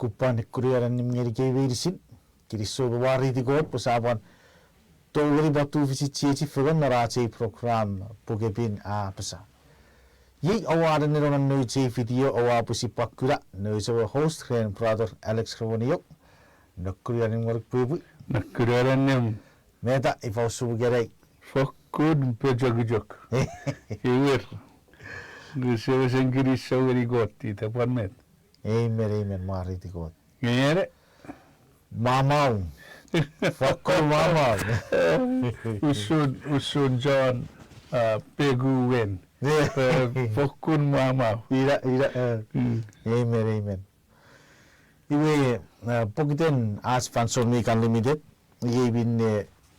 kupan kuriaran nimngeri kevirisin kiriso bawari di god pasaban tolri batu visichi fugan narachi program pugepin apasa ye award nirongan neuch video awa pusi pakura neuch host ren brother Alex Kravoniok nakuriaran work pubu nakuriaran meta ifaw subugerai fokun pejogujok iwer Gusyo sengkiri sawari goti tapan met. Amen, mari di god. Ngere Mamaw. Fokun mamaw. Usun John peguwen. Fokun mamaw. Ira. Amen. Iwe pokiten as fanson mi kan limited. Ye bin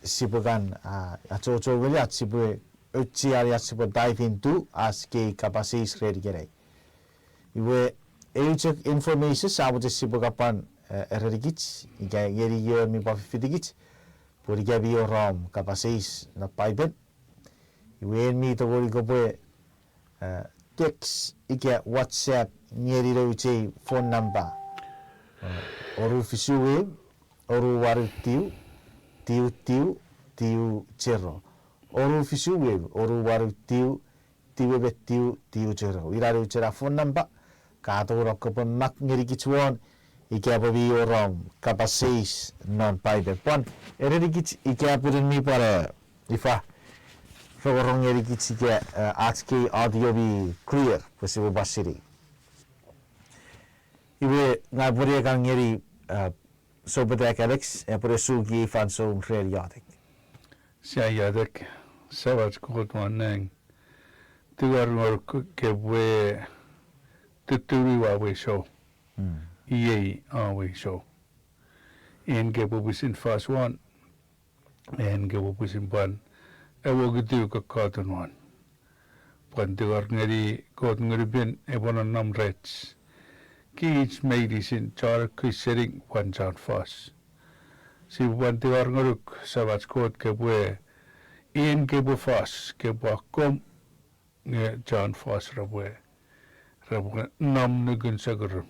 sipukan acho wali at sipwe auchea sipwe dive into as ke capacities ready gerai. Iwe euchek information sabote sipukapan erigich iga yeri yo mi ba fidigich por iga bi rom capacities na Paipel. Iwe mi to gori kopwe text iga WhatsApp nyeri roche phone number oru fisuwe oru waru tiu cerro oru fisuwe oru waru tiu cerro iraru cera phone number kato rokopon mak ngeri kichuan ikiapa bi orom kapasis non Paipel pon ereri kich ikiapa mi para ifa rorong ngeri kich ikia AXK audio bi clear pasibo basiri iwe ngapuri kang ngeri sobetek Alex epwe sugi fanso real yadik Sia yadik sabat kot wanong tugar ngor kepwe tuturi wa we show Iye we show en kepo bisin fast one en kepo bisin ban ewo gitu ka cotton one pan tugar ngeri kot ngeri bin ebona nam rech Kids medicine char kisering one chart fast. Si banti ngaruk sabat kot kepwe in kepo fast kepo kom nge chan fast rabwe nam nugun sagur.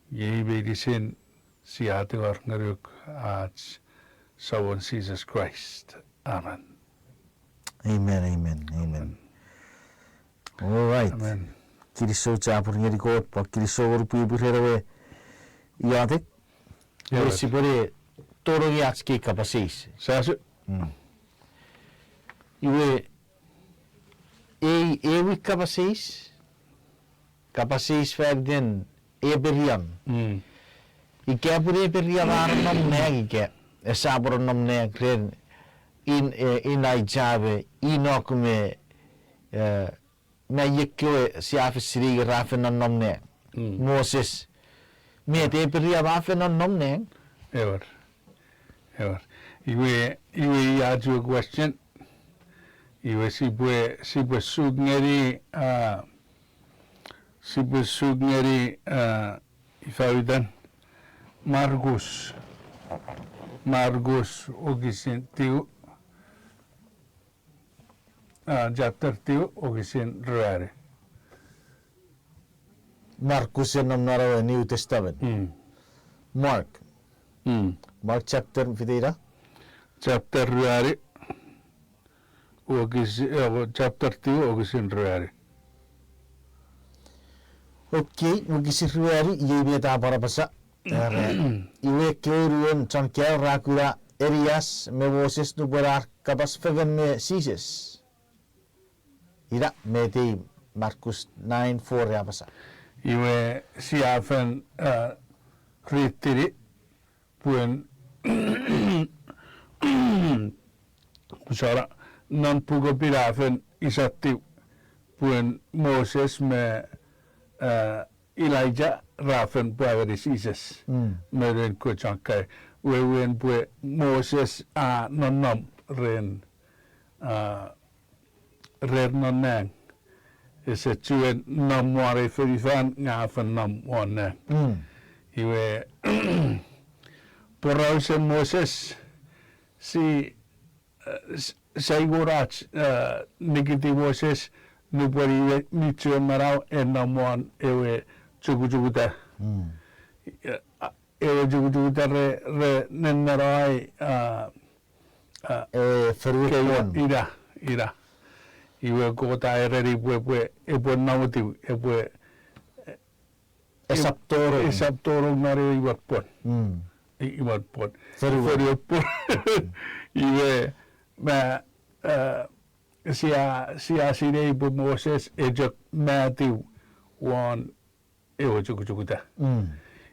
Ye medicine si ati ngaruk at sawan Jesus Christ. Amen. Amen. All right. Amen. Kiriso chapur ngeri kot pa kiriso rupi burewe yadik si bore toro AXK capacities Sasu iwe ewi capacities verden eberian ikapure eberian arnom nege esapw nom negren in aijabe inokume me yekyo si afisiri rafen on nomne Moses me te peria rafen on nomne ever iwe yaju a question iwe sipwe sugngeri ifawidan Margus ogisin tiu chapter tiu ogisin rare Markus nom narawe New Testament Mark chapter vidira chapter rare chapter tiu ogisin rare okay ogisin rare ye ta para pasa iwe keruan chan kya rakura Elias me Moses nuberar kapas feven me Caesars ira me te Markus 9:4 ya pasa iwe siafen ritiri pwun kusara non pugo pirafen isattiu pwun Moses me Elijah rafen puaveri Jesus me ren kuchankai wewen pwe Moses non ren non nang ese chuen nam ware ferifan ngafen nam wane iwe porause Moses si saigurach nikiti Moses nupwen ni chuen marau en nam wan ewe chuguchuguta ewe jugu re nenaroi Ferwikon. ira iwe kota ereri epwe nautiu epwe esapw nare iwatpon iwatpon Ferwikon iwe ma sia sine ibu Moses ejak Matthew wan ewe juguta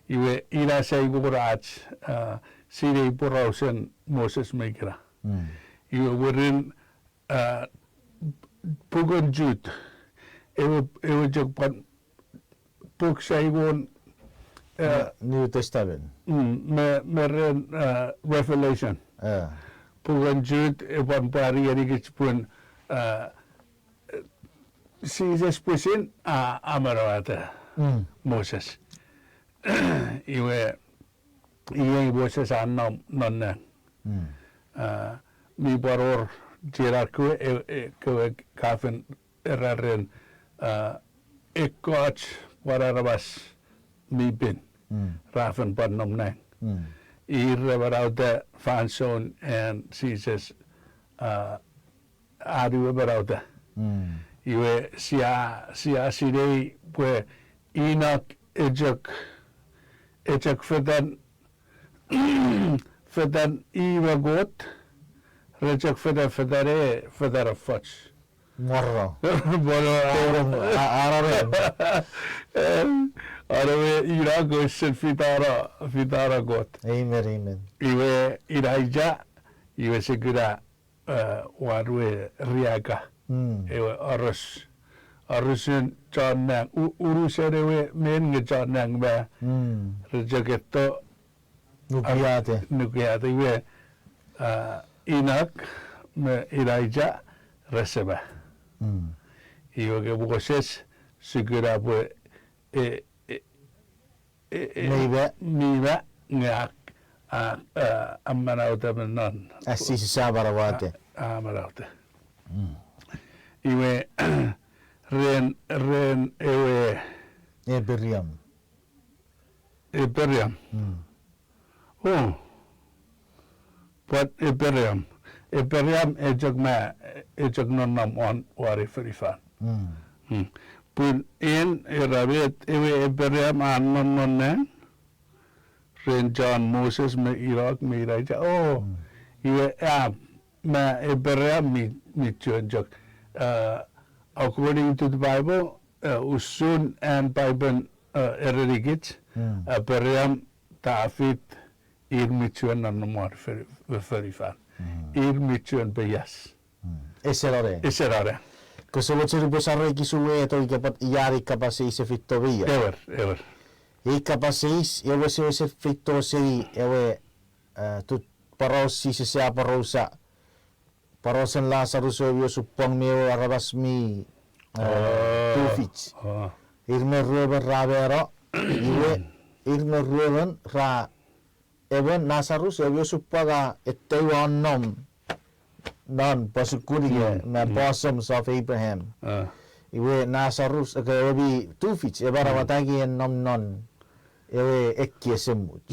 iwe ila sa ibu raj sine ibu rausen Moses mekira iwe werin puken jut ewe jak pan puk sa iwan New Testament. meren Revelation puken jut ewan pari erigit pun Jesus pusin amarata Moses iwe Moses non mi baror jerarku ke kafen eraren ekkoch wararabas mi bin rafen pan nomnang irreverauta fanson and Jesus adu berauta iwe sia sidei pwe inak ejak fetan iwa got rejak fedare fudge Morro. Arawe irago sit fitara got Amen. iwe iraija iwe segera warwe riaga ewe arusun janang uruserewe men janang ba rejagetto nukiate iwe inak me iraija reseba iwe ke bukoses segera bu miba ngak amarata menon Asisi sabarawate. amarata iwe ren ewe Eberiam. But Eperiam ejak nonam on wari ferifan pun in erabet ewe Eperiam non ren John Moses me Iraq me iraja iwe ma Eperiam mi chunjak according to the Bible usun and Paipel ererigit Eperiam tafit irmichuan nonamar ferifan irmichuan beyas eserare Kosovotseri posarre kisue to ikapat iyari kapase se fittovia. ever Ikapaseis ewe se fitto sei ewe tut parosi se aparosa parosen Lazarus ewe suppong meo arabasmi tufich irme roben rabero iwe irme roben ra ewe Lazarus ewe suppaga ettewa nom non pasukuri na bosoms of Abraham iwe Lazarus ewe tufich ebara watagi nom non ewe ekkie semmuch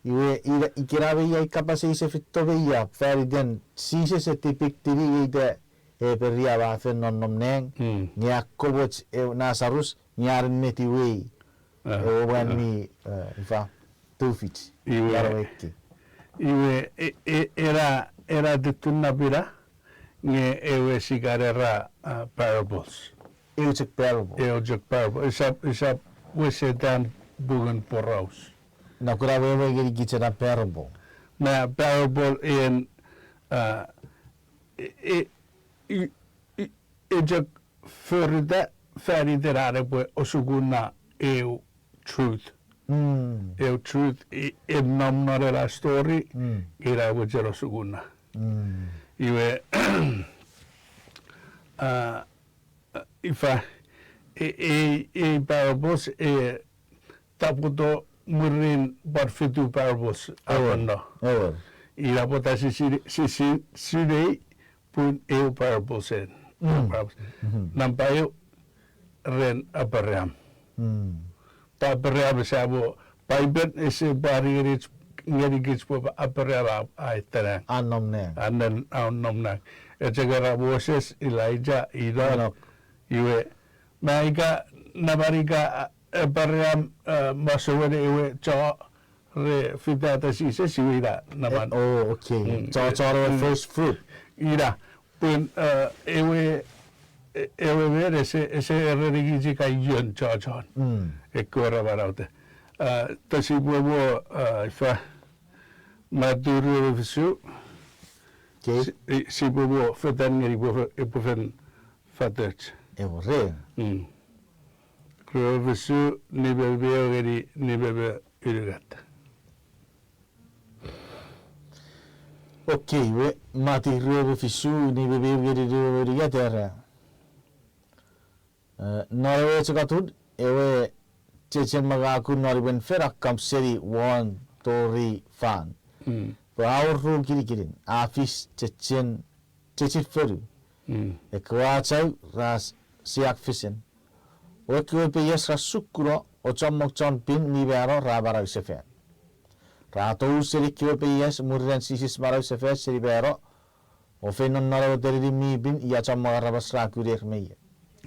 iwe ikirabe ya kapase se fittobe ya feriden sise se tipiktiri ide peria ba fen non nomneng Yakoboch Lazarus nyar metiwe ewe ni ifa tufich iwe era ditunabira nge ewe sigarera parables euchek parable isap wesetan bugan poraus na kurabe geri gichera parable na parable in ejak färida arabwe osuguna truth truth in namnarela story ira wajero suguna iwe ifa parables taputo murin barfitu parables awanda ira pota sisi pun parables nampayo ren Abraham Paipel sabo Paipel ese bari ngeri gitspo Paipel aitana Anom ne. anan nom na ejagara Moses Elijah Enoch iwe maiga nabariga Paipel masawene iwe cho re fitata sise siwira naman Oh, okay. Cho first fruit. ira pun ewe mere ese erigi ka yon chon ekora baraute tasi bobo fa maduru visu Okay. si bobo fetan ngeri bobo epofen fatach Evo re. kro visu ni bebe ngeri ni bebe irigat Okay, we mati rebe fisu ni bebe gedi rebe gatera. Narawe chakatud ewe chechen magaku nariben ferakam seri 1 2 fan. Bawur ru kiri afis chechen feru. Ekwachau ras siak fisen. Wekwe pe yes rasukuro ochomok chon pin ni baro rabara sefer. Rato seri kwe pe yes murren sisis maro sefer seri baro. Ofenon narawe deri mi bin ya chomok rabas rakurek meye.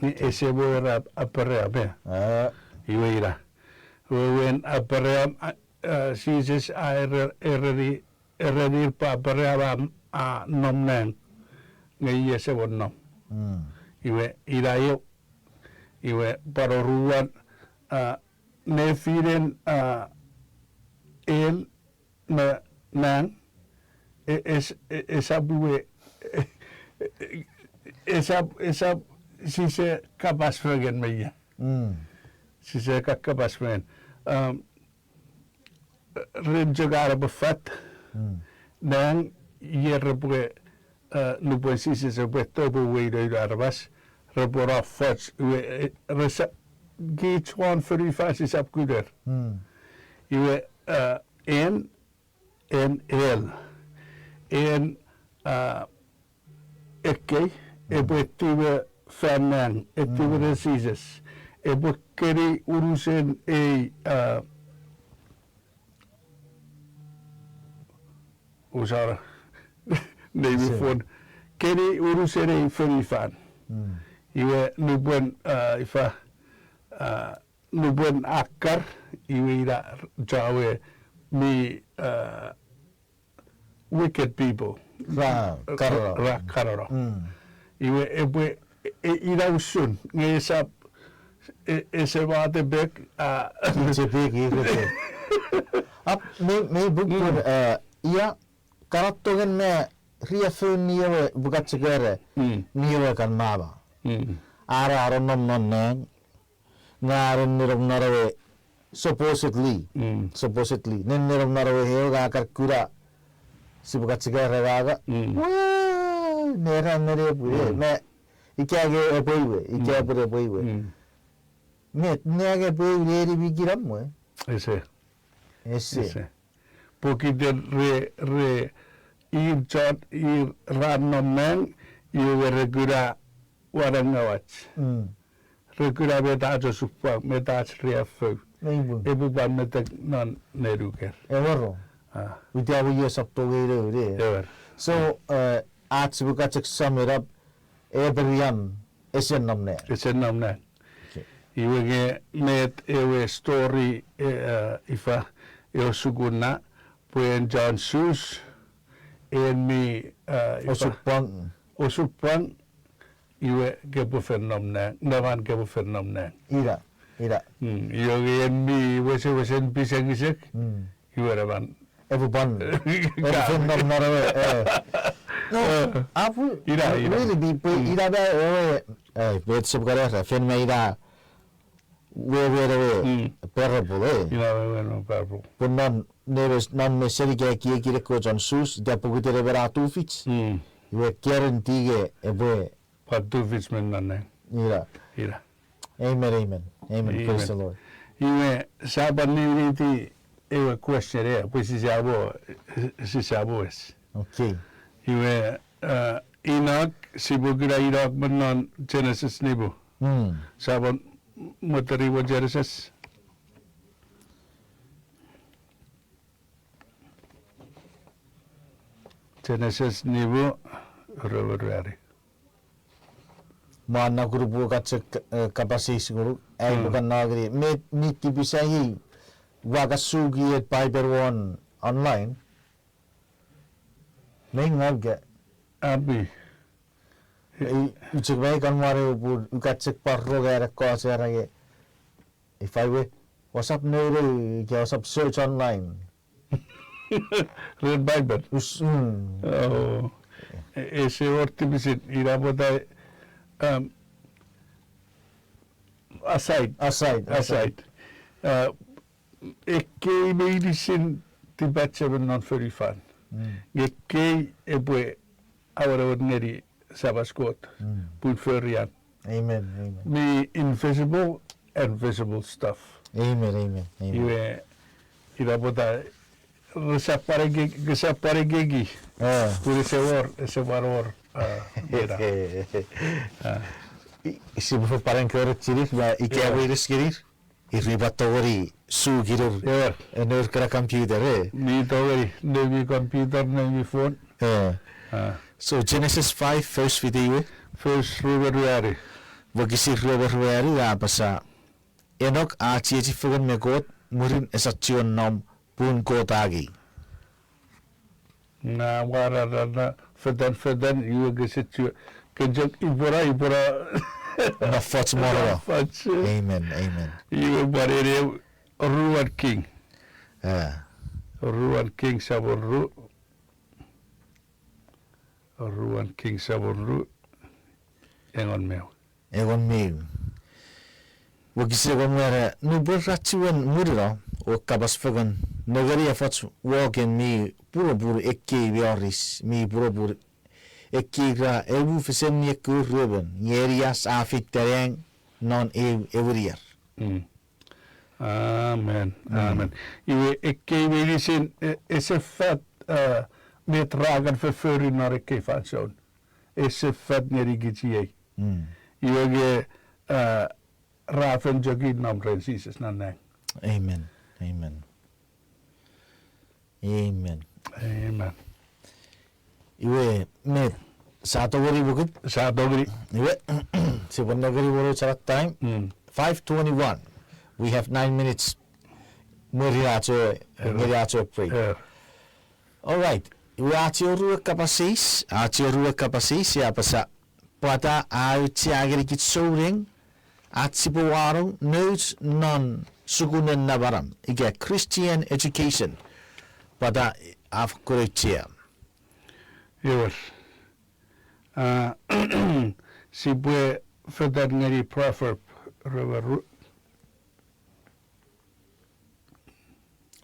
ni ese boera aparea be iweira when aparea sisis eredi pa aparea a nomnen ngai ese bonnom iwe irayo iwe paroruan ne firen el na nan esapw esap si se kapas fragen meia si se kapas fragen rim jogara befat dan yerpwe nupwen si se beto we de arbas repora fats we resa git one for the fast is up good iwe en el en ekki epwe tiwe fanan etiwe diseases epwe keri urusen usara nevi fon keri urusen fan iwe nupwen ifa nupwen akar iwe ira jawe mi wicked people kararo iwe epwe ira usun ngesap ese bate bek Cepik gitu. Ap me bukur iya karattogen me riafun niye bukat segere niye kan maba. Ara aron non ngaron nirong narawe supposedly nen nirong narawe heo ga karkura si bukat segere gaga nera nere pure me ikage epwe me nege pwe leri bikiram mo ese esse porque de re ir chat ir rannomen iwe regura warangawach regura beta suppa meta riafu meibu ebu ba meta non neruker ewarro vidya wiye sapto gere re ever so at buka check sum it up everyam esen namne ese namna iwe ge met ewe story ifa eo sukuna puen John Sus en mi osupang iwe ge po fenomena naman ge po fenomena ira iyo ge en mi wesen pisang isek iwe naman everyone everything narawe no apu ira really be ira ba bet sub kare fen me ira we parable ira bueno parable punan neves nan me seri ke ki ko John Sus de pugutere beratu fits we guarantee ebe patu fitsmen nanne ira amen praise the Lord iwe sabaniti ewe question pues si sabo es okay iwe Enoch sibugura Enoch menon Genesis nibu saban materi wa Genesis Genesis nivu röverväri. Maana grupu katse kapasis guru ai bukan nagri me niti bisa hi wakasugi et Paipel one online me ngabge Abi. ucik baik kan mare upur ukacek parro gara ko serage if I we WhatsApp neuro ke WhatsApp search online Red Bible. usun Oh. Ese ortibisit irabota aside. aside Ekki medicine tibatsa non förifan. Ekki epwe our ordinary sabaskot. Put furian. amen Me invisible and visible stuff. amen Iwe irabota resapare gegi. Pure ese war era. Si bu parang kere ciris ba ike virus kirir iribatori su girur enur kera computer Me togeri nevi computer nevi phone. So Genesis 5 first video First February. wagisi roberwari apasa Enoch auchea fokun megot murin esapw noum puun kotagi Na wararana fetan iwe gesit kejak ibora na fots moro fats amen iwe barere ruan king sabon ruan king sabon engon meu egon meu wagisi egon mera nupwen ratiwan muriro o kabas fokun nagari fots wogen mi puro ekki bioris mi puro ekkigra ebu fesen yekur ruben yerias afit tereng non evrier Amen. Iwe ekki medicin esapw met ragan förförin när ekki fanson. Esapw nerigitiei. Iwe ge rafen jogin nam rensises nanang. Amen. Iwe met satogori bukit Sadogri. iwe sibonnagari boro charat time 5:21 we have 9 minutes meriacho pray all right iwe achiorua kapasis ya apasa Pwata auchea git soring atsipo warong neuch non Sukunen Namanam ige Christian education Pwata afkochea Iwer. Sipwe fetan ngeri proverb röver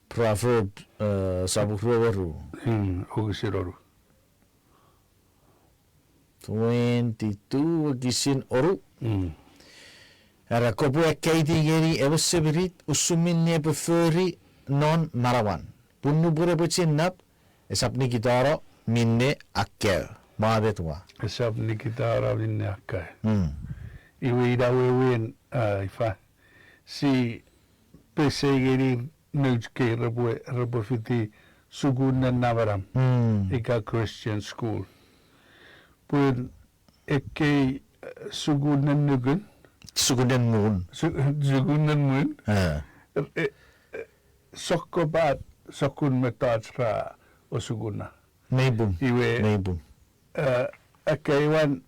proverb sabuk roveru ogisiroru. 22 gisin oru era kopwe keiti geri ebesebirit usuminne beferi non marawan punnu bure bocinnap esapni gitaro minne auchea maabetua Esap nikitara vinne akkai. Iwe idawewen ifa. Si pesegeri neuch ke rebo fiti Sukunen Namanam. Ika Christian school. Pwun ekki Sukunen nugun. Sukunen muun Sukunen muun. Sokun metajra o Sukuna. meibum Iwe akaiwan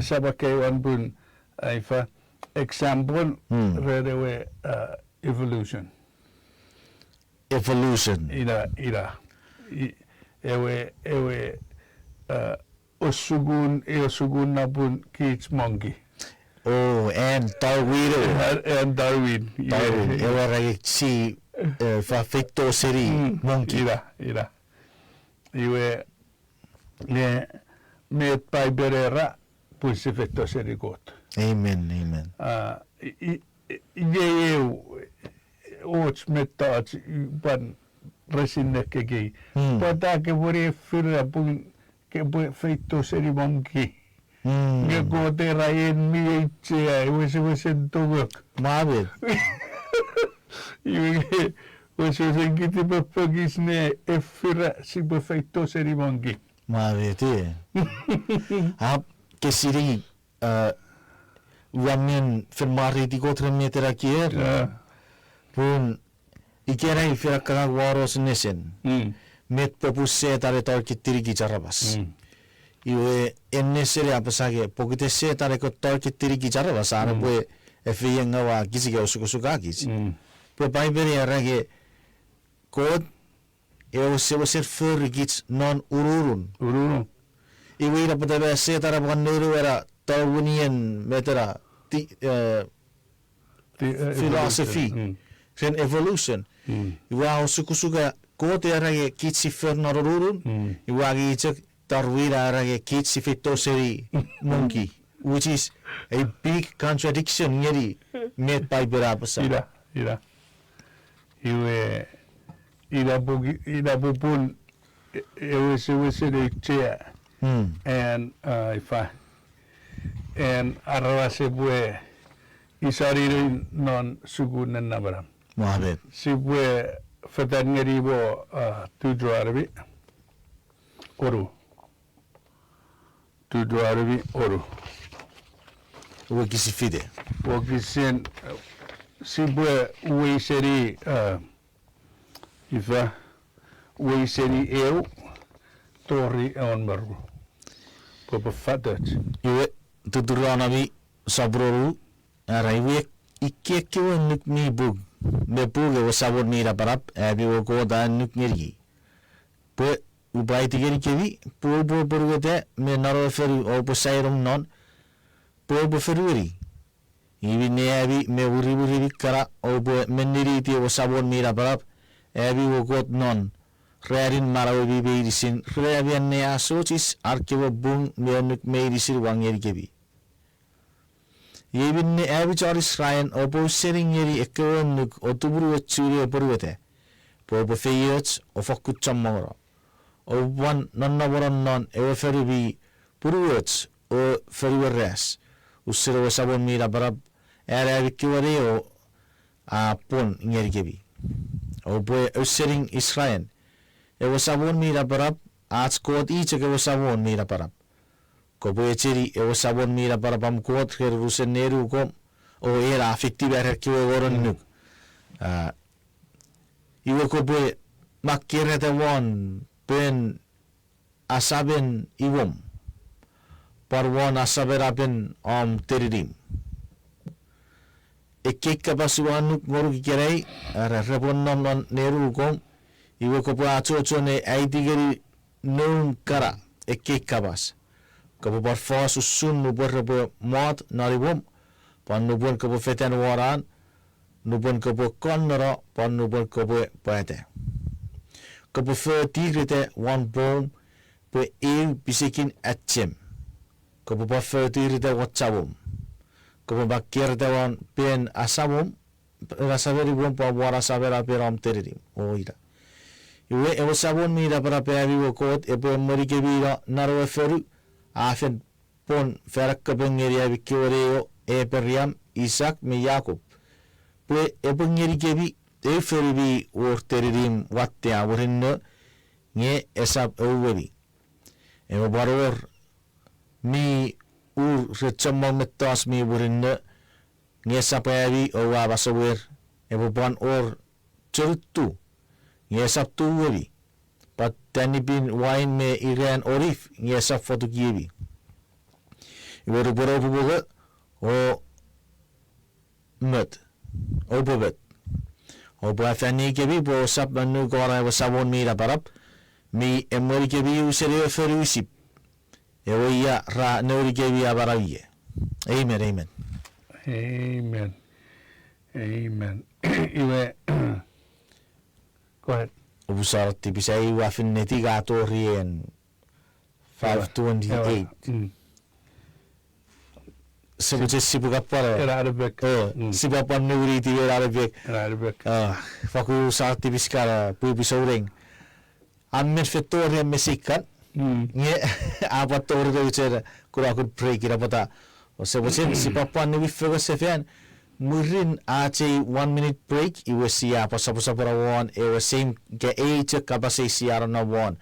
sabakaiwan pun ifa example redewe evolution. Ira ewe osugun na pun kids monkey. oh and Darwin ewe ragi si fa fecto seri monkey ira iwe ne met Paipel pun se fecto seri got. amen Ouch mettats pan resinnekkekin. Pwata ke vore fyrra pun ke feitto seri monkey. Nge kote raien mieitsea wesen togok. maabet Wesen kiti pöpökis ne effyrra si feitto seri monkey. Mavete. Ap kesiri wamen fermari di kotre metera kier. Pun ikerai firakka waros nesen. Met popuse tare tor kitiri ki charabas. Iwe ennesere apasage pokite se tare ko tor kitiri ki charabas ana bue efiyenga wa kisige usukusuka kis. Pe Paipel arage kod se ser förgits non ururun. Iwe ira pata se tare banneru era tawunien metera philosophy. Sen evolution. Iwa usukusuka kote arage kitsi fernar ururun. Iwa gichek tarwira arage kitsi fitoseri monkey. Which is a big contradiction nyeri met Paipel apasa. Ira. Iwe ira bupun iwe se de chea. And and arra sipwe isari non Sukunen Namanam. Mohamed. Sipwe fetan ngeri bo tuju arabi oru. Tuju arabi oru. Uwe kisi fide. Wakisen sipwe uwe seri uwe seri eu tori on baru. Papa fatat. Iwe tuturanabi sabroru araiwe ikkekewe nuk mi bug. Me puge wo sabor mira parap abi wo ko da nuk ngeri. Pe ubai tigeri kevi po porugete me naro feru o posairum non po ferueri. Iwi ne abi me uri kara o bo meniri ti wo sabor mira parap abi wo got non rearin marawe bibi disin reabian ne asocis arkewo bung me nuk me disir wangeri kevi. Yebin ne abi charis ryan opo sering yeri ekkewen nuk otuburu wachuri oporwete. Po feyets o fokut chammora. O wan nannaboran non ewe ferubi puruwets o feruweres. Usiro sabon mira barab abi kiwari o pon ngeri kebi. O po sering Israel. Ewe sabon mira barab आज कोत ई चके वो sabon mira barab. Kopwe chiri ewo sabon mira para pam kuot ker rusen neru kom o era afekti ber kiwe woron nuk iwe kopwe makkere te won pen asaben iwom par won asabera pen teridim ekek kapasuan nuk moru kikerei repon non neru kom iwe kopwe acho ne aitigeri noum kara ekek kapas Kabo barfa susun nupwen kabo mat naribom pan nupwen kabo fetan waran nupwen kabo kannara pan nupwen kabo Pwata. Kabo fertirite wan bom pe bisikin atchem. Kabo fertirite watchabom. Kabo bakirite wan pen asabom rasaveri bom pa wara savera peram teririm. Oira. Iwe ewo sabon mira para peavi wokot epwe morike bira narwe feru afen pon ferakka pengeri abi kioreo Abraham Isaac me Jacob pe epengeri kebi feribi or teririm watte awrinno nge esapw emo baror mi rechamma mettas mi burinno nge sapavi o abasawer emo ban or churtu nge saptu Pat tanipin wine me iran orif ngesa foto kibi. Iwe ruboro bubuga o met o bobet. O bafani kebi bo sap manu gora wa sabon mira parap mi emori kebi usere feruisip. Ewe ya ra nori kebi abarawiye. Amen. Iwe go ahead. Ubusarti bisai wafin neti gato rien 528 sebut sibuka pare Arabic sibapan nuri ti Arabic faku sarti biskara pu bisoreng amen fetore mesikat nge apa tor do cer kurakut pray kira pata sebut sibapan ni fego sefen murin ache 1 minute break iwe siya pasapusa para won e same ke age kapase siya na won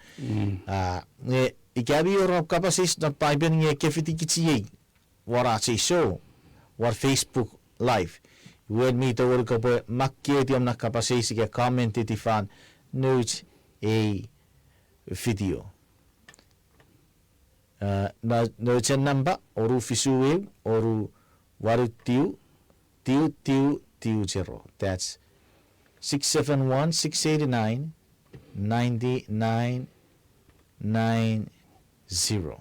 Igabi Europe kapasis na Paipel nge kefiti wara show war Facebook live. Iwe mi to wor kopwe makkietiam na kapasis ke commenti fan neuch video. Na neuchen number oru fisuwe oru waru tiu 0. That's 671-689-9990.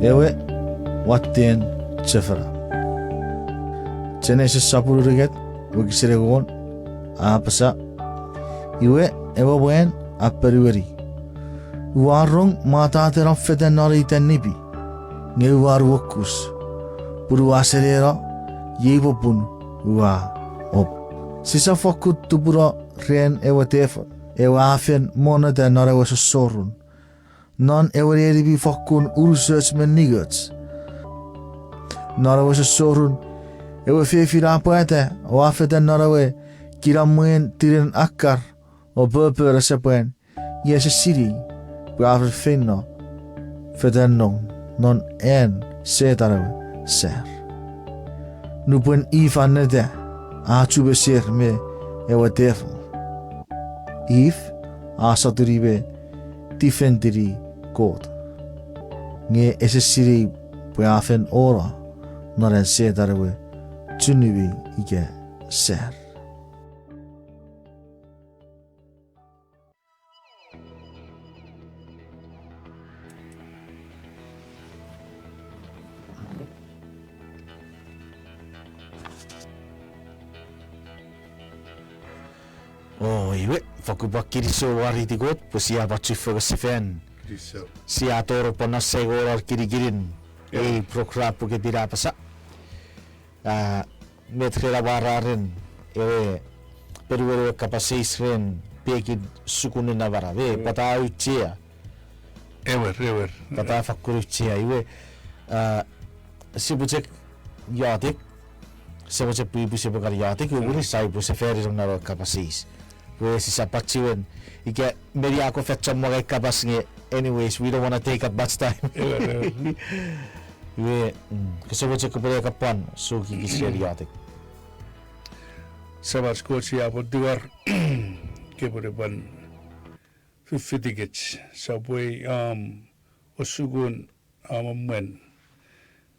Ewe wattien chefra. Genesis sapuluruget wikisiregon apasa. Iwe ewe wen aperiweri. Warong mata teram fetan nari tenipi. Nge waru wokus. Puru aserera yebopun wa op. Sisa fokut tupura ren ewe tefa. Ewe afen mona de nare sorun. Non ewe bi fokun urusets menigets. Nara sorun ewe fefira Pwata o afetan narawe kiramuen tiren akkar o purpur esapw yes siri braver finno fetan non en setarawe ser. Nupwen ifanete achube ser me ewe tefo. If asaturibe tifentiri God. Nge esesiri brafen ora naren setarawe chungu ike ser. Iwe fakubakiri so wari tigot pusia bachufa sefen. Si atoro pona segora kirigirin prokrapu ke apasa. Metrela wararin ewe peruwe kapasis ren peki sukunen Namanam pata auchea. Ever. Pata fakuruchea iwe sibuchek yatik sebuchek pipu sebukar yatik iwe saibu seferi naro kapasis. We sisapachiwen ike meri ako fetcham mga kapas nge. Anyways, we don't want to take up much time. We kasabuchek kupere kapan so kikiseri yatik. Sabas kochi apo duar kepure ban fifitigich sipwe sukun muun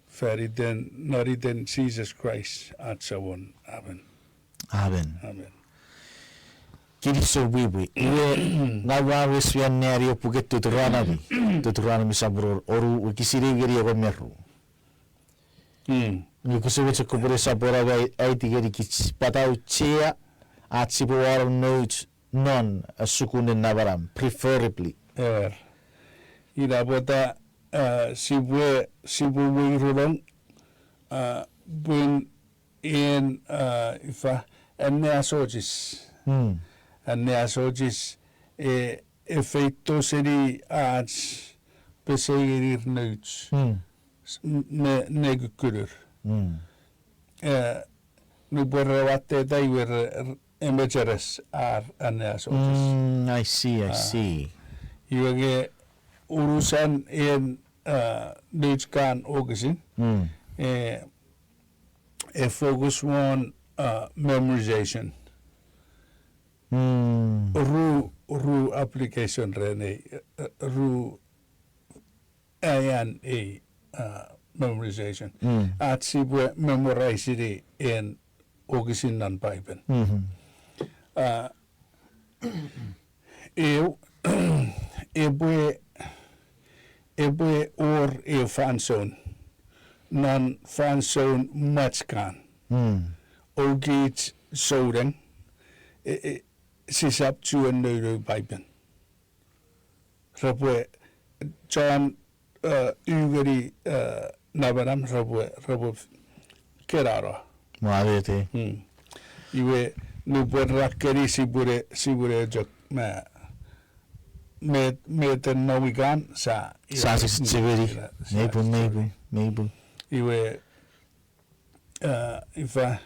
feriden nariden Jesus Christ at sawon amen. Kiri so bibi iwe ngawa swian nerio puget tuturana misabro oru ukisiri geri ko meru. Ni kusubuchek kupere sabora ai tigeri kich pata auchea at sipwe neuch non Sukunen Namanam preferably. Ida bota sipwe wirulong bun in ifa neasogis. Neasogis effetto seni ads besegerir neuch negukulur. Nu borravatte daiver emergeres ar neasogis. I see. Iwage urusan in neuch kan ogesin a focus on memorization. Ru application rene ru ayan memorization. At sipwe memorize it in ogesin nan Paipel. Epwe or fanzone non fanzone matchkan ogit soden sisapw en Paipel. Rapwe John ugeri Namanam rapwe kerara. Muavete. Iwe nupwen rakkeri sibure jok meten nawigan sa Siveri. Maybe. iwe ifa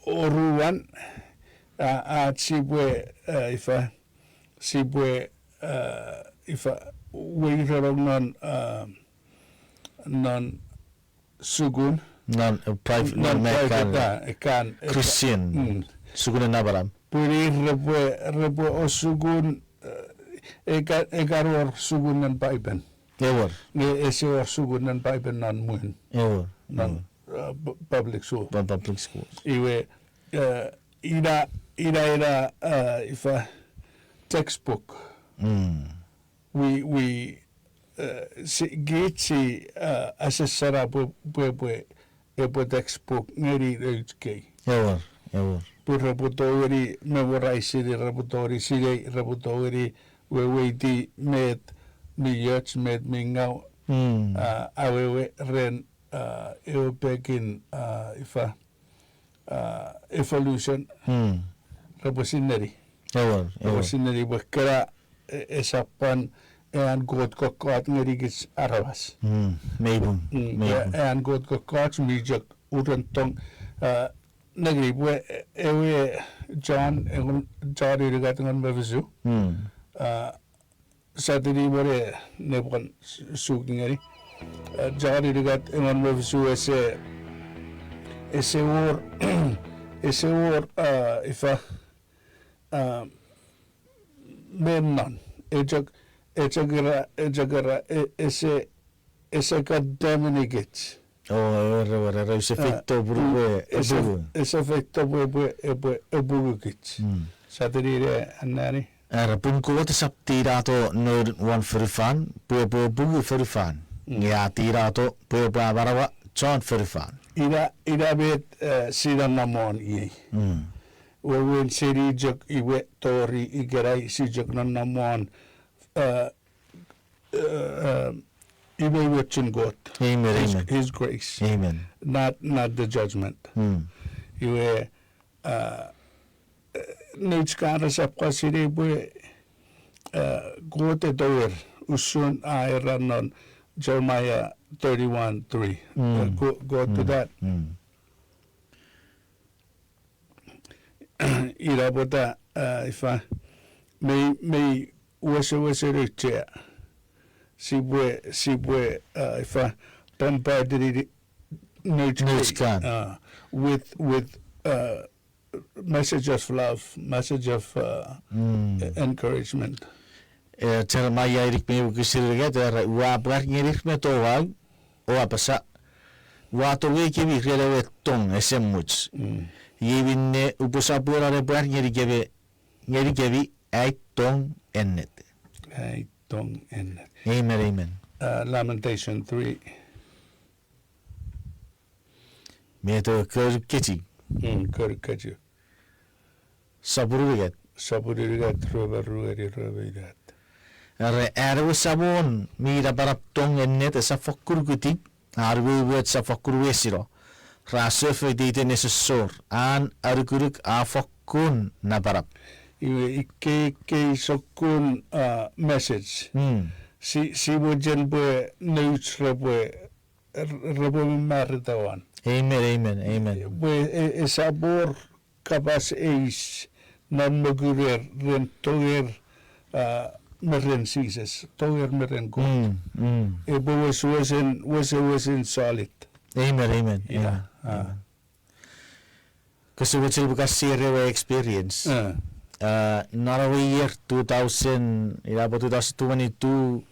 oruan sipwe ifa weirong non sukun Non kan Christian. Sukunen Namanam. puri repwe o sukun egaror sukunen Paipel Ever. ese o sukunen Paipel non muun non public school Public schools. iwe ira ifa textbook we gitsi assessara pwe textbook ngeri neuch Ever. Reputori memorize reputori sige reputori weweiti met neuch met mingau awewe ren eopekin ifa evolution reposineri reposineri bakara esapan ean god kokot ngerigis arabas Maybe. ean god kokot mijak urentong negeri bwe ewe John jari rigat ngan bevisu satiri bore nebon sukingeri jari rigat ngan bevisu ese wor ifa mennan ejagara ese kademinikit Se effetto pure ese effetto ebugukit satiri annani Pun kuvat saptirato no one ferifan, pue bugu ferifan. Ya tirato pue barawa John ferifan. ida bet sidan namon i wewen seri jok iwe tori igerai si jok nan namon iwe wetchen got Amen. his grace Amen. not the judgment iwe neuch kara sapqa siri bwe gote doer usun airanon Jeremiah 31:3 go to that ira bota ifa may wese riche sipwe ifa bombarded neuch can with message of love, message of encouragement. Jeremiah irik me ukisirga der wa brar ngirik me to wa o apasa wa to we ki bi rele tong esemuch yibinne upusa pura re brar ngiri gebi ai tong ennet. Amen. Lamentation 3. Me to ker kiti Kurkaju. saburu Saburigat Ruberugat. Arwe sabon mira barap tong ennet esa fokkur guti arwe wet sa fokkur wesiro rasefe dite nesesor an arguruk a fokun na barap Iwe ke sukun message. Si wojen bwe neuch rebo maritawan. Amen. Bwe esabor kabas eis nan magurer ren toger meren sises toger meren go. Ebo wesen solid. Amen. Yeah. Kasi wachil bukas sirewe experience. Norway year 2022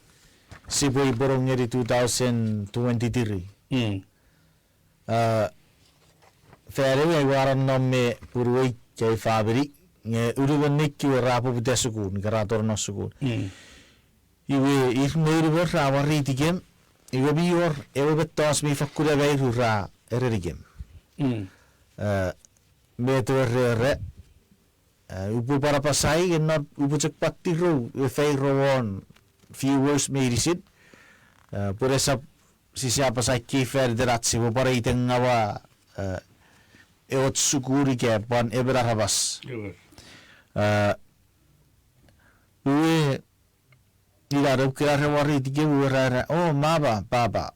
sipwe borong ngeri 2023. Fere waran nomme purwai kay fabri nge uruban nikki rapo budesukun garator no sukun. Iwe irmeir ber rawari tigem iwe bior ewe betos mi fakure veiru ra ererigem. Meter upu para pasai not upu cek patiro we fei rawon few words medicine pura sap siapa sai kifer deratsi bo para iteng awa eot sukuri ke pon ebra habas we ila ro kira wari tige ura oh maba baba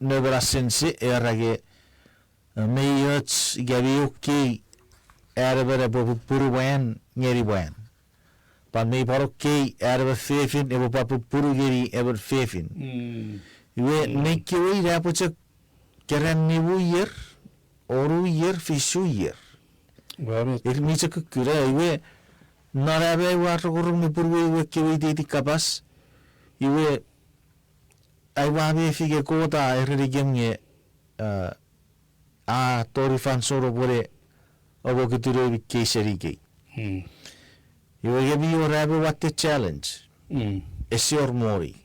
nebra sense erage meyot gabi okay erbe bo puru wen ngeri wen pan me paro okay erbe fefin ebo papu puru geri eber fefin we neki we rapoche keren ni year oru year fishu year irmiche kukura we narabe wato gurung ni purwe we kewi di kapas iwe ai wabe fige kota eri gemnge tori fan soro bore obo kituro bi keseri ke iwe gebi yo rabe what the challenge esior mori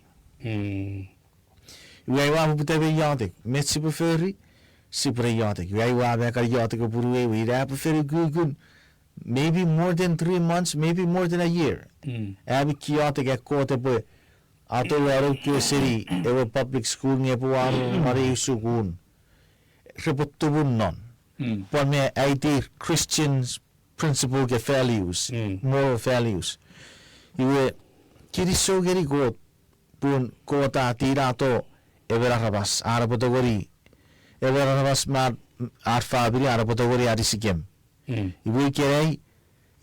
iwe ai wabe putebe yate metsi beferi sipre yate iwe ai wabe kar yate ko purwe we rabe feri gugun maybe more than 3 months, maybe more than a year. Abi kiote ke kote po ato laro ke city ewo public school nge po aro mari sukun. Repotubun non. Pon me ID Christians principle ke values, moral values. Iwe kiri so geri go pun kota tira to evera rabas ara potogori evera rabas ma arfabiri ara potogori arisikem. Ibu kerei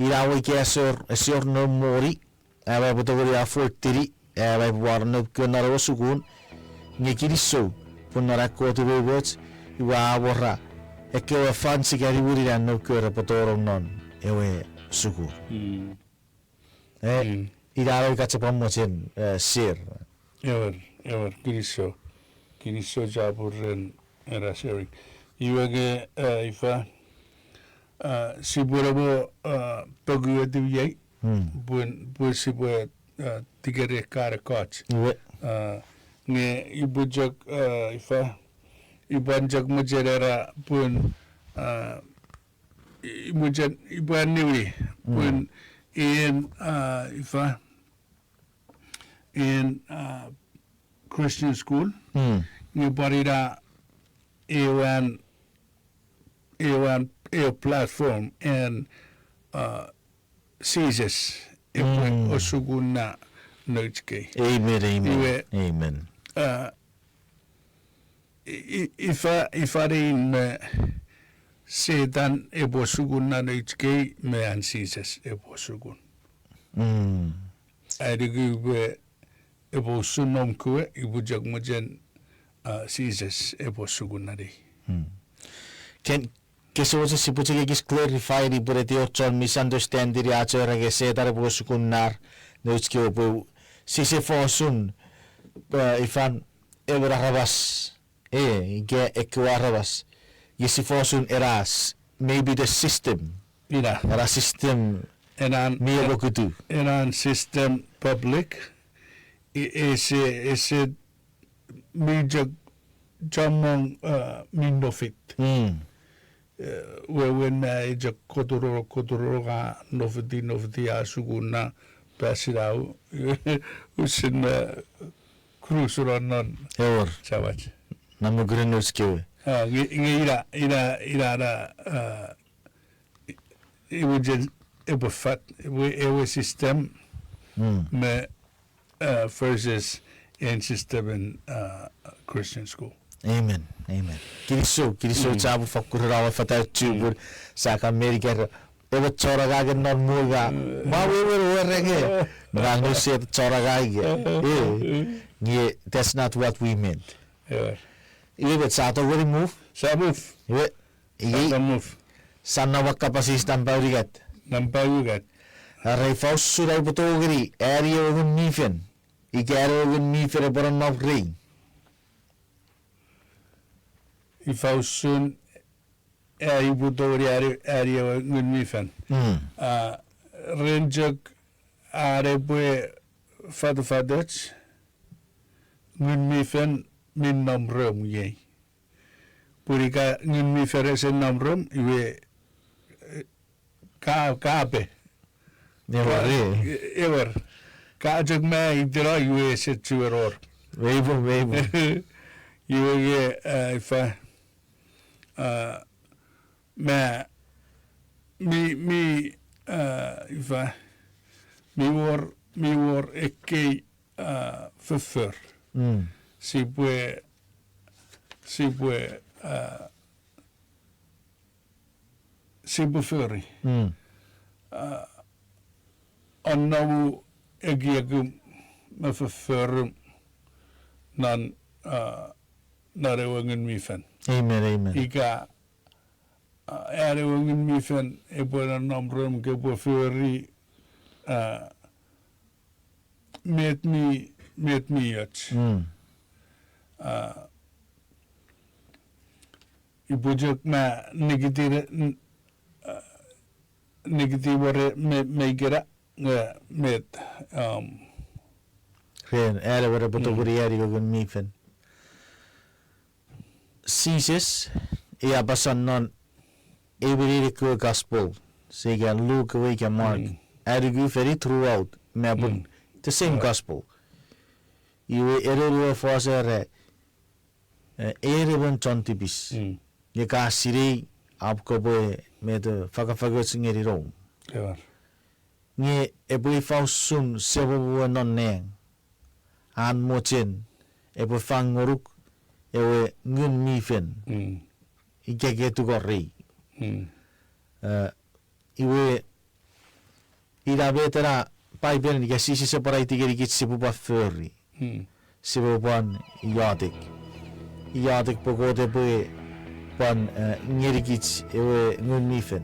irawe ke asor no mori aba potogori a fortiri aba warno kenaro sukun ngekiriso punara ko to words iwa borra ekewa fancy gari wuri no kera potoro non ewe sukun irawe ka mochen share ever kiriso jaburen era sharing iwage ifa sipwe togu diye bun sipwe tigere kar coach nge ibujak ifa ibanjak mujerera bun ibujan ibaniwi bun in ifa in Christian school nge barira ewan a platform and seizes epwe osuguna neuch. Amen. If I didn't say that ebo suguna neuch me an seizes ebo sugun. I agree ebo sunom kue ibu jagmujen seizes ebo sugunari. Che se si può clarify di pure ti ho misunderstand di riacere che se dare può sukunnar neuch ke po si se fosun ifan evra rabas ge ekwa rabas si fosun eras maybe the system era system eran bokutu eran system public ese major jamong minofit when ja kodoro ga novdi asuguna pasirau usin cruiseron ever savage namu grenos ke ira ibujen ebofat ewe system me versus in system in Christian school. Amen. Kiriso chabu fakurawa fata chubur saka America eba choraga ge non muga ma we renge ngango se choraga ge that's not what we meant. Ibe sato we move move sanna wakka pasis tampaugat Rai fausura botogri area of nifen igaro of nifen boron of ring if I was soon ibu area nifen renjak arebwe fadach nifen min namrum ye purika nifen sen namrum iwe kaabe never ever kaajak me idra iwe se chueror Weibo. Iwe ifa mi ifa mi war ekki förför. Sipwe föri. Annavu egiagum med förförum nan narewangin mifen. Amen. Ika arewangin mifen epwe namrum ke epwe föri met mi neuch. Ibujak ma negative megera met Ren vara potoguri gogun mifen. Jesus apasa non every gospel. Sega Luke wake Mark. Arigu very throughout mabun the same gospel. You error for sir eribun chontibis. Ye ka siri आपको बोए में तो फका सिंगेरी रो ये एबुई फाउसुन सेबो non नेंग आन मोchen एबु फांगोरुक एवे ngün mifen igege tu gorri iwe ira betera Paipel ni sisi separai tigeri kit sibu ba ferri sibu ban yadik pogode boe pan ngerigits ewe ngün mifen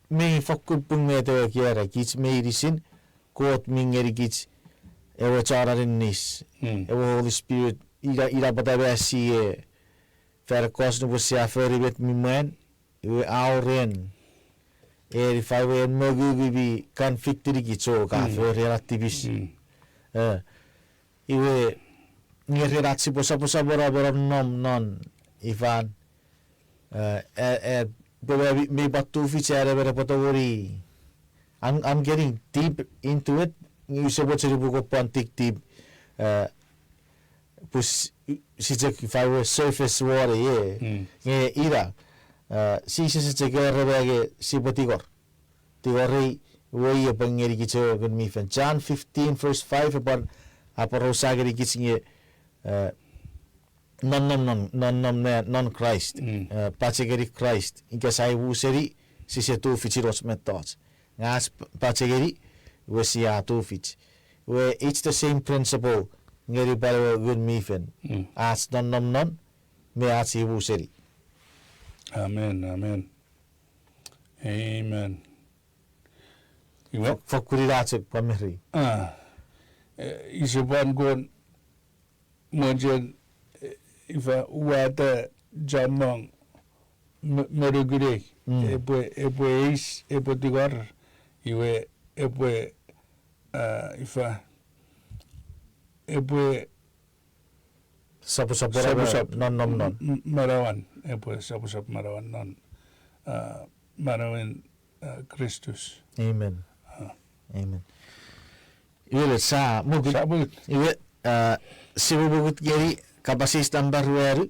me fokun pung me te kiera kits me irisin kot me ngerigits ewe chararin nis ewe Holy Spirit ira batabe si fer kos no sia feri bet muun ewe auren if I were mogu kan victory kitso ka fer relativis ewe ngereratsi posa bora nom non Ivan me batu fichare bere potogori I'm getting deep into it you say what you go pantik deep pus if I were surface water ira si se rebege si potigor tigori way pangeri kitso gun mi fan John 15 verse 5 upon aparosageri kitsinge non Christ pachegeri Christ inka wu seri si se tu fichiros methods ngas pachegeri we sia tu fich we it's the same principle ngeri balo gun mifen as non me as wu seri amen iwa fokuriratse pameri iseban gon mochen ifa wata jamong merugure epwe tigar iwe epwe ifa epwe sapu non marawan epwe sapu marawan non marawan Christus amen iwe sa mugut iwe sibubugut geri kapasistan barrueru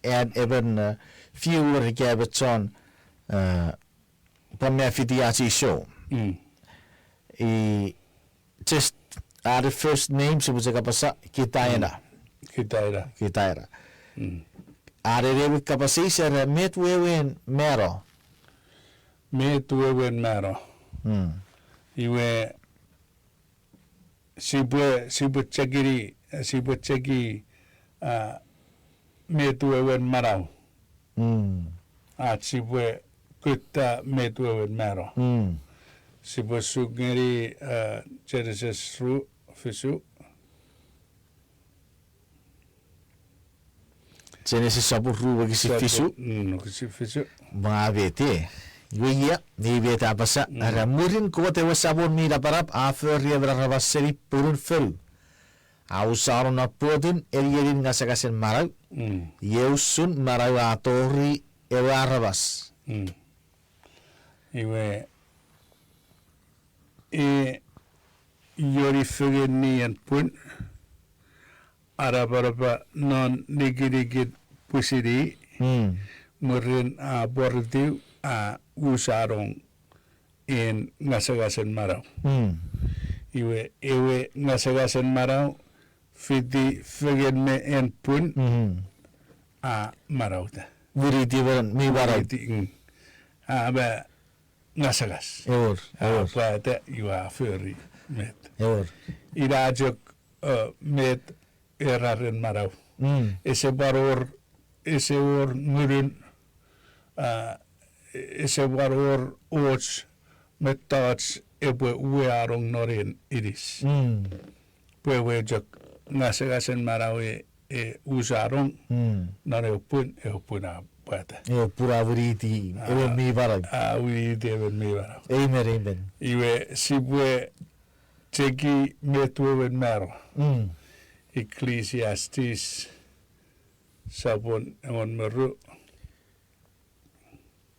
and even fewer gabetson pamya fidiachi show just the first name sibuja kapasa kitaira rewe kapasisa metwewen mero iwe sipwe cheki metwewen marau sipwe kutta metwewen maro sipwe sukngeri Genesis ru fisu Genesis saburu bagi fisu mabete Yuya, ni beta apasa, murin kuwate wasabon mi daparap afer riabra rabaseri purun feru. Ausaro na pwun elierin ngasakasen marau, yeusun marau atori ewa rabas. Iwe yori fugeni and pwun arabaraba non nigirigid pusiri murin a bordiu a usarong in ngasagasan maraw iwe ngasagasan maraw fiti fugen me and pwun a maraw ta Viriti waran mi warai. ba ngasagas Pwata iwa furry met irajok met eraren maraw ese or muun ese or auchea met touch epwe wearong norin iris pwe jok ngasagasen maraw usarong nore pun Pwata. Pura viriti ewe mi warai. Viriti ewe mi warai. Amen. Iwe sipwe teki metwewen mero. Ecclesiastes sabon on meru.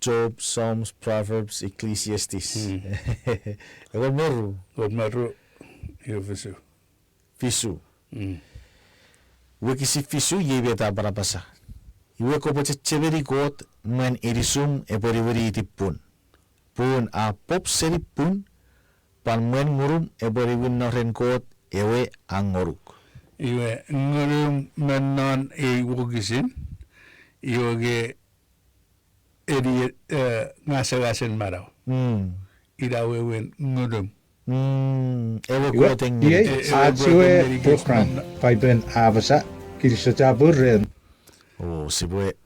Job, Psalms, Proverbs, Ecclesiastes. Ewe meru. On meru. Iwe fisu. Fisu. Wekisi fisu yebe ta barapasa. Iwe ko pacheveri got men irisum eboriveri pun. Pun a pop seri pun pan men ngurum eborivin noren got ewe angoruk. Iwe ngurum menon wogisin iwe eri ngasagasen maraw. Irawe wen ngurum. Ewe goteng auchea program Paipel apasa kirisajabur. Sipwe.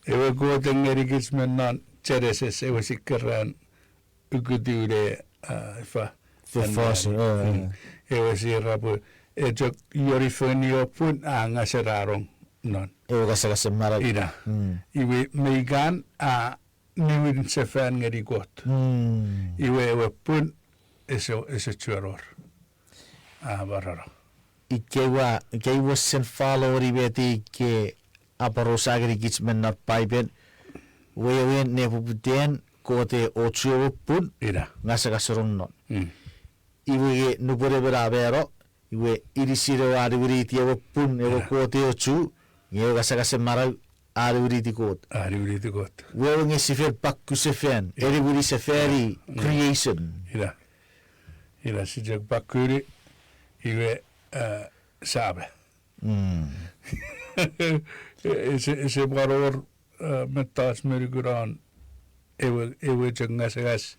Ewe goteng erigis menon chereses ewe sikeran ugudiure fa. Ewe sirapu ejok yorifenio pun ngasararong non. Ewe kasagasen maraw. Ira. Iwe meigan niwin sefan ngeri got. Iwe pun ese chuaror. Bararo. Ikewa sen follow ribeti ke aparosagri gitsmen not Paipel. Wewen nepuputen kote auchea pun ngasagasurong non. Iwe nupure berabero iwe irisiro aribiriti ewe pun ewe kote auchea ngewe kasagasen maraw aribiriti kot. Wewe ngesifer pakku sefen eribiri seferi creation. Ira sijak bakuri iwe sabe. Ese baror metas meriguran ewe jangasagas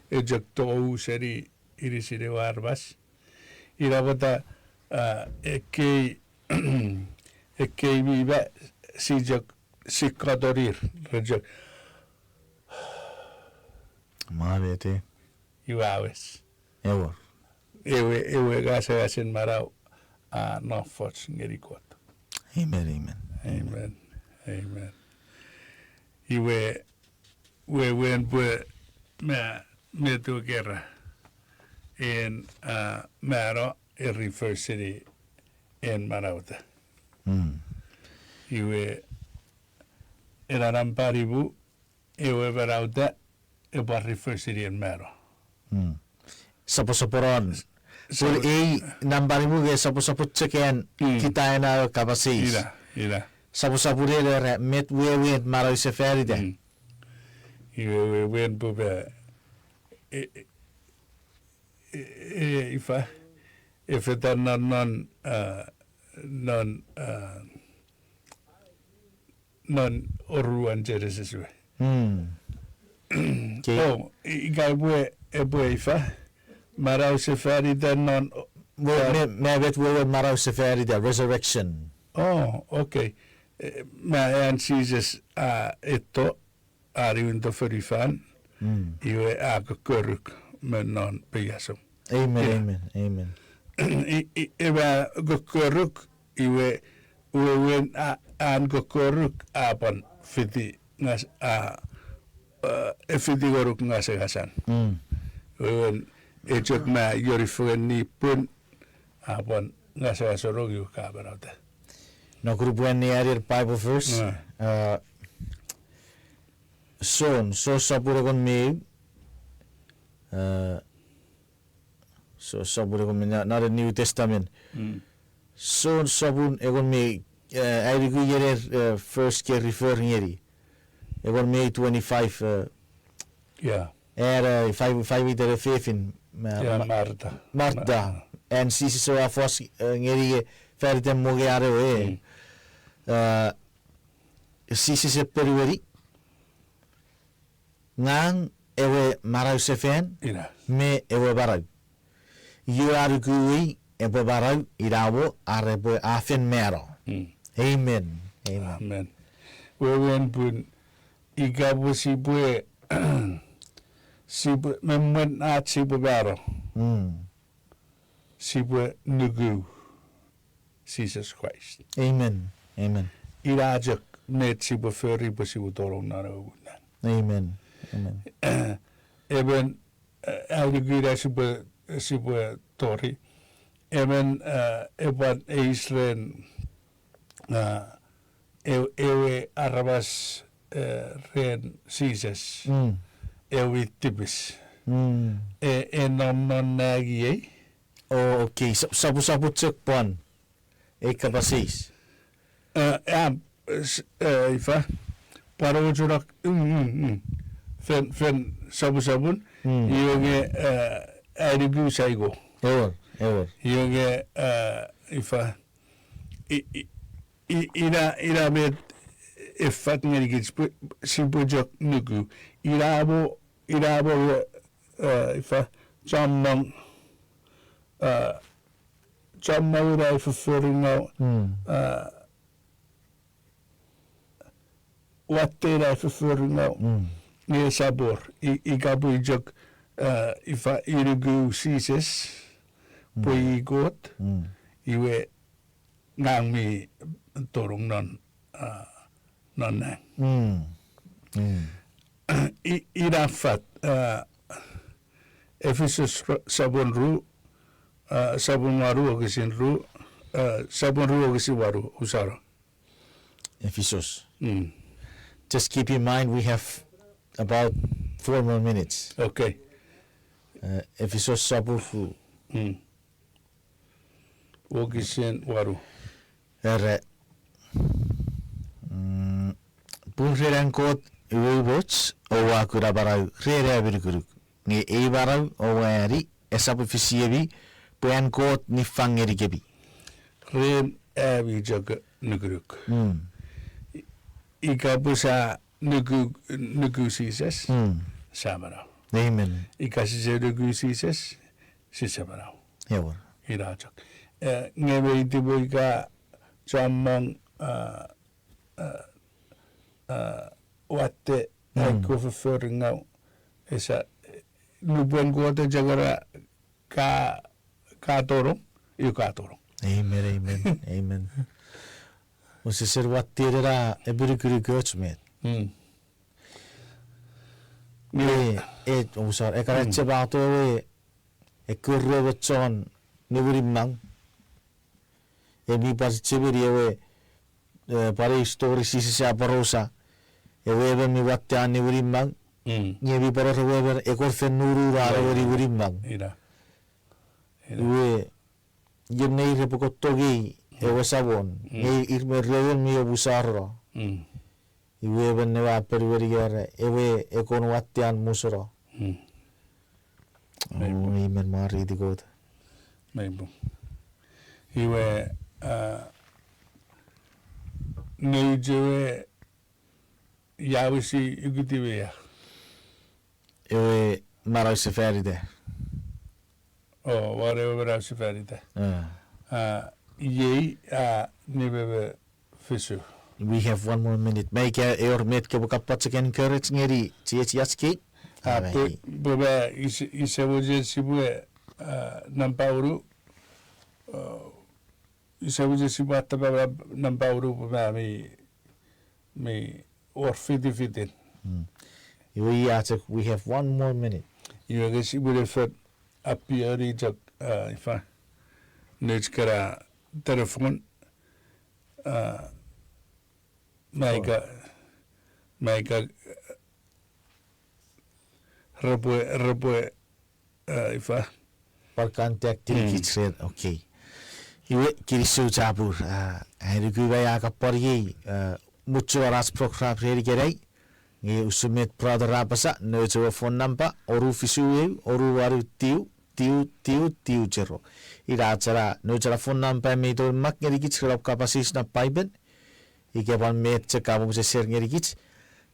ejak tou seri irisire warbas. Ira bata ekei viva sijak sikadorir rejak. Mabete. Iwawes. Ewe gasagasen maraw no fots ngeri kot. Amen. Iwe wen pwe me tu guerra en maro refer city en Marauta. Iwe eraran paribu iwe Marauta eba refer city en maro. Saposaporon. Pul nambarimu ge saposapot cheken kita na kapasis. Ira. Saposapurele met wewen maraw seferide. Iwe wen bube fetan non oruan jereseswe. Epwe ifa maraw seferide non me vet wewen maraw seferide resurrection. Okay. Maar Jesus eto ariunto verifan iwe akekuruk menon peyasum. Amen. Iwe gekuruk iwe wen gekuruk apan fiti ngas fiti goruk ngasegasan. Wen ejok ma yorifuen ni pun apan ngasegasorog yu kabarata. No group when the added Bible verse. So sapuragon me So sabun egon me not a New Testament. So sabun egon me airigu yere first ke refer ngeri. Egon me 25 Ja. era 5 itere 15 Ja, Marta. Marta en sisi so afos ngeri ferite mogeare we. Sisi se perueri ngang ewe marau sefen Ira. me ewe barau. You are kui ewe barau irawo arebe afen mero. Amen. Amen. Amen. Wewen pun igabu sipwe sipwe memwen at sipwe baro. Sipwe nugu Jesus Christ. Amen. Amen. Irajak net sipwe feri po sipwe torong narawunan. Amen. Amen. Eben audiguira sipwe tori. Eben eban Israel ewe arabas ren Jesus. Ewe tibis. Nom non nagi Oh, okay. Sabu-sabu tsuk pon. Ikabasis. Ifa para ujurak fen sabu-sabun yoge airigu saigo Ever. yoge ifa ira met ifat ngerigis sibujak nugu irabo ifa jammang ira ifa wattera ifa föringa nge sabor igabu ijak ifa irigu sises poi got iwe ngang mi torong non nang irafat Ephesus sabon ru sabon waru ogisin ru sabon ru ogisi waru usara Ephesus. Just keep in mind we have about 4 more minutes. Okay. Ephesus sabu fu. Ogisin waru. Ere. Punreran kot iwobots o wakura barau rere abirkuruk. Nge e barau o wari esapw fisiebi puan kot ni fangeri kebi. Ren abi jaga nugruk. Ikabusa nugu sises samara. Amen. Ikasise nugu sises sisamara. Ever. Irajak. Ngebe itibo ika jammang watte aiko förföringa esa nupwen gota jagara ka torong ka torong. Amen. Amen. Och så ser vad det där är brukar görs med. Och så är det inte bara att är kurre vet sån nurimang. Mi positivity para story si sa parosa. Ewe mi watta nurimang. Nyebi para weber ekor fenuru ra nurimang. Ira. Ewe yemnei repokotogi ewe sabon irme rewen mi obusarro iwe benne wa perverigere ewe ekon wattian musoro amen mari di god Maybe. Iwe neuch yawisi igutiwe ewe mara se feride whatever I was ferite. Yei nibebe fisu. we have 1 more minute make met ke bukapat again courage ngeri chiaski Bebe isewuje sipwe nampauru isewuje sipwe tababa nampauru bebe mi orfiti we have 1 more minute Iwe sipwe fet apiari jak ifa neuch kara telefon Maiga repwe ifa perkantek tirikitsred okay iwe kirisu cabur hari kuba ya kapori mucho aras program reri gerai nge usumet brother apasa neuch phone number oru fisu oru waru tiu jero ira cara neuch phone number me to mak ngeri kitsrop kapasis na Paipel ike ban met cekabu se ser ngeri kits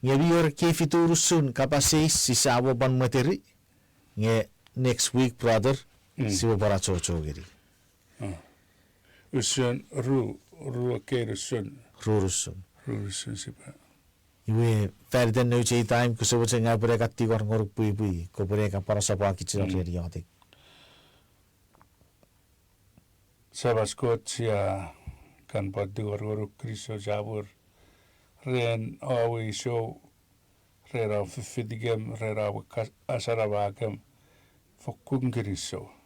nge bior ke fiturusun kapasis sisabo ban materi nge next week brother sibo para chocho geri usun ru kerusun rurusun sipwe iwe ferden neuch time kusobo cenga pere katti gor ngor pui ko pere ka para sapa kitchen reri yote sabaskotsia kan paddigor kristo jabur ren awi show rera fidigem rera asarabagem fokun kristo